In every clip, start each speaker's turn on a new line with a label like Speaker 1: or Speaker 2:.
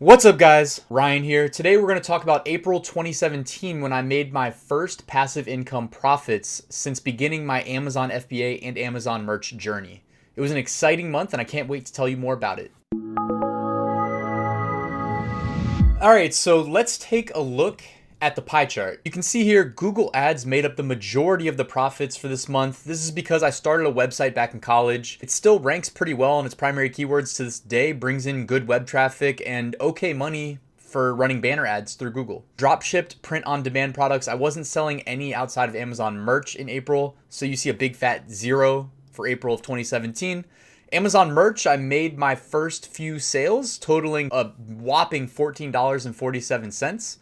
Speaker 1: What's up guys, Ryan here. Today we're going to talk about April 2017 when I made my first passive income profits since beginning my Amazon FBA and Amazon merch journey. It was an exciting month and I can't wait to tell you more about it. Alright, so let's take a look at the pie chart. You can see here Google Ads made up the majority of the profits for this month. This is because I started a website back in college. It still ranks pretty well on its primary keywords to this day, brings in good web traffic and okay money for running banner ads through Google. Dropshipped print-on-demand products. I wasn't selling any outside of Amazon merch in April, so you see a big fat 0 for April of 2017. Amazon merch, I made my first few sales totaling a whopping $14.47.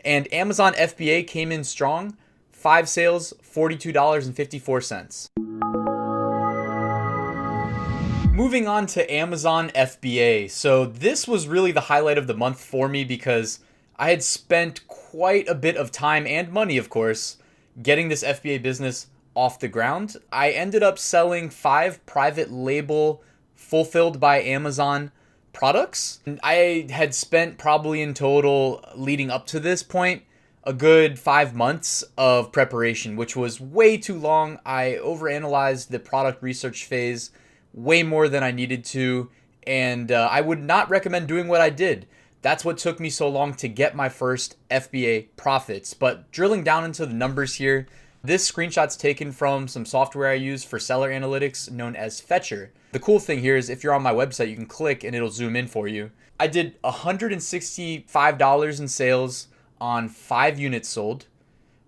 Speaker 1: And Amazon FBA came in strong, 5 sales, $42.54. Moving on to Amazon FBA. So this was really the highlight of the month for me because I had spent quite a bit of time and money, of course, getting this FBA business off the ground. I ended up selling 5 private label fulfilled by Amazon products. I had spent probably in total leading up to this point a good 5 months of preparation, which was way too long. I overanalyzed the product research phase way more than I needed to, and I would not recommend doing what I did. That's what took me so long to get my first FBA profits. But drilling down into the numbers here, this screenshot's taken from some software I use for seller analytics known as Fetcher. The cool thing here is if you're on my website, you can click and it'll zoom in for you. I did $165 in sales on 5 units sold.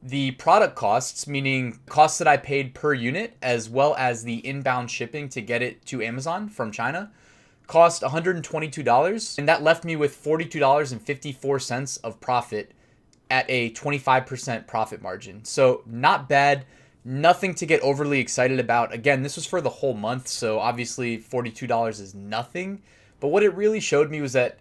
Speaker 1: The product costs, meaning costs that I paid per unit, as well as the inbound shipping to get it to Amazon from China, cost $122. And that left me with $42.54 of profit at a 25% profit margin. So not bad, nothing to get overly excited about. Again, this was for the whole month, so obviously $42 is nothing. But what it really showed me was that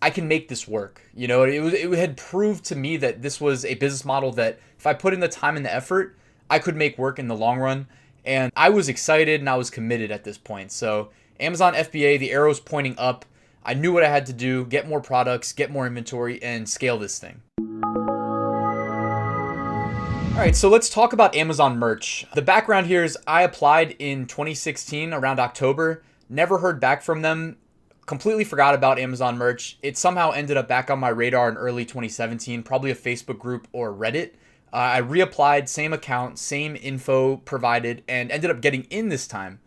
Speaker 1: I can make this work. You know, it had proved to me that this was a business model that if I put in the time and the effort, I could make work in the long run. And I was excited and I was committed at this point. So Amazon FBA, the arrow's pointing up. I knew what I had to do, get more products, get more inventory, and scale this thing. All right, so let's talk about Amazon merch. The background here is I applied in 2016 around October, never heard back from them, completely forgot about Amazon merch. It somehow ended up back on my radar in early 2017, probably a Facebook group or Reddit. I reapplied, same account, same info provided, and ended up getting in this time.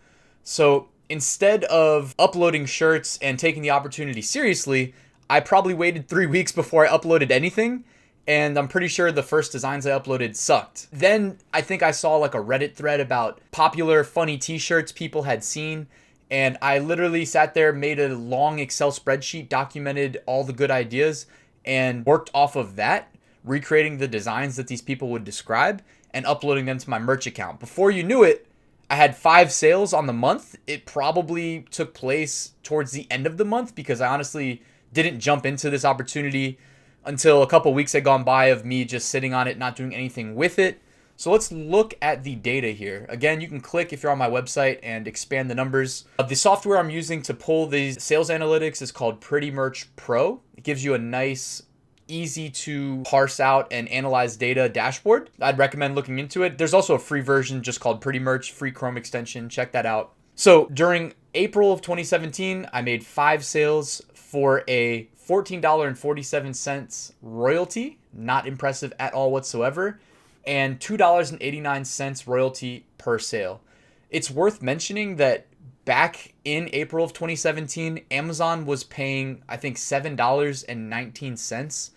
Speaker 1: So instead of uploading shirts and taking the opportunity seriously, I probably waited 3 weeks before I uploaded anything. And I'm pretty sure the first designs I uploaded sucked. Then I think I saw like a Reddit thread about popular funny t-shirts people had seen. And I literally sat there, made a long Excel spreadsheet, documented all the good ideas, and worked off of that, recreating the designs that these people would describe and uploading them to my merch account. Before you knew it, I had 5 sales on the month. It probably took place towards the end of the month because I honestly didn't jump into this opportunity until a couple weeks had gone by of me just sitting on it, not doing anything with it. So let's look at the data here. Again, you can click if you're on my website and expand the numbers. The software I'm using to pull these sales analytics is called Pretty Merch Pro. It gives you a nice, easy to parse out and analyze data dashboard. I'd recommend looking into it. There's also a free version just called Pretty Merch, free Chrome extension. Check that out. So during April of 2017, I made 5 sales for a $14.47 royalty, not impressive at all whatsoever, and $2.89 royalty per sale. It's worth mentioning that back in April of 2017, Amazon was paying, I think, $7.19,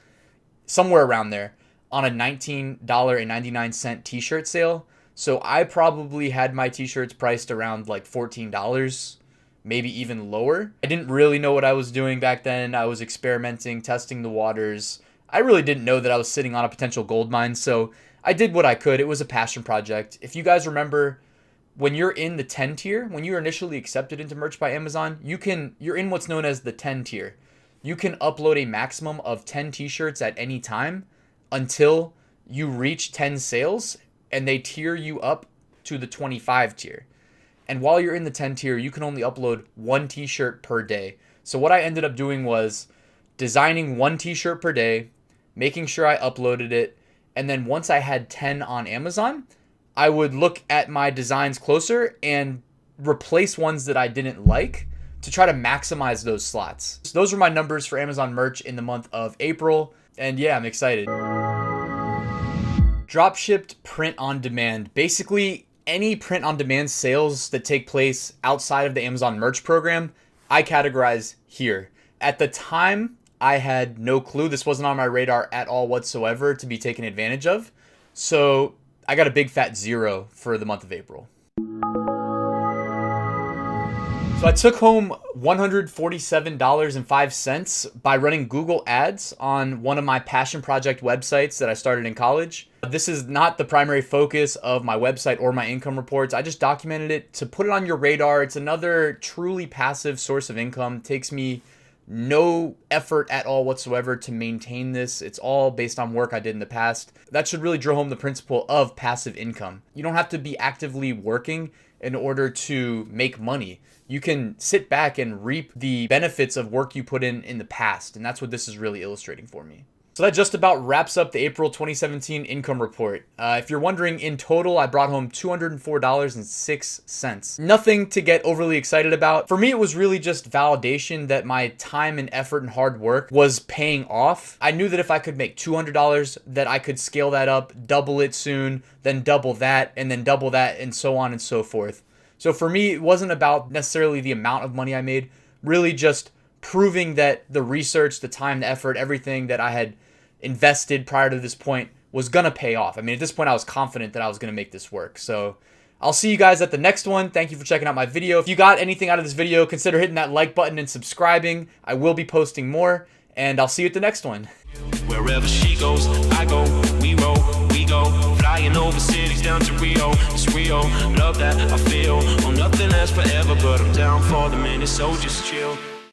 Speaker 1: somewhere around there, on a $19.99 t-shirt sale. So I probably had my t-shirts priced around like $14, maybe even lower. I didn't really know what I was doing back then. I was experimenting, testing the waters. I really didn't know that I was sitting on a potential gold mine, so I did what I could. It was a passion project. If you guys remember, when you're in the 10 tier, when you're initially accepted into Merch by Amazon, you're in what's known as the 10 tier. You can upload a maximum of 10 t-shirts at any time until you reach 10 sales, and they tier you up to the 25 tier. And while you're in the 10 tier, you can only upload 1 t-shirt per day. So what I ended up doing was designing 1 t-shirt per day, making sure I uploaded it, and then once I had 10 on Amazon, I would look at my designs closer and replace ones that I didn't like to try to maximize those slots. So those were my numbers for Amazon merch in the month of April, and yeah, I'm excited. Dropshipped print on demand. Basically, any print on demand sales that take place outside of the Amazon merch program, I categorize here. At the time, I had no clue. This wasn't on my radar at all whatsoever to be taken advantage of. So I got a big fat 0 for the month of April. So I took home $147.05 by running Google Ads on one of my passion project websites that I started in college. This is not the primary focus of my website or my income reports. I just documented it to put it on your radar. It's another truly passive source of income. It takes me no effort at all whatsoever to maintain this. It's all based on work I did in the past. That should really drill home the principle of passive income. You don't have to be actively working in order to make money. You can sit back and reap the benefits of work you put in the past. And that's what this is really illustrating for me. So that just about wraps up the April 2017 income report. If you're wondering, in total, I brought home $204.06. Nothing to get overly excited about. For me, it was really just validation that my time and effort and hard work was paying off. I knew that if I could make $200, that I could scale that up, double it soon, then double that, and so on and so forth. So for me, it wasn't about necessarily the amount of money I made, really just proving that the research, the time, the effort, everything that I had invested prior to this point was gonna pay off. I mean, at this point I was confident that I was gonna make this work. So I'll see you guys at the next one. Thank you for checking out my video. If you got anything out of this video, consider hitting that like button and subscribing. I will be posting more, and I'll see you at the next one.
Speaker 2: Wherever she goes, I go, we roll, we go, flying over cities down to Rio. It's Rio, love that I feel. Oh, nothing lasts forever, but I'm down for the minute, so just chill.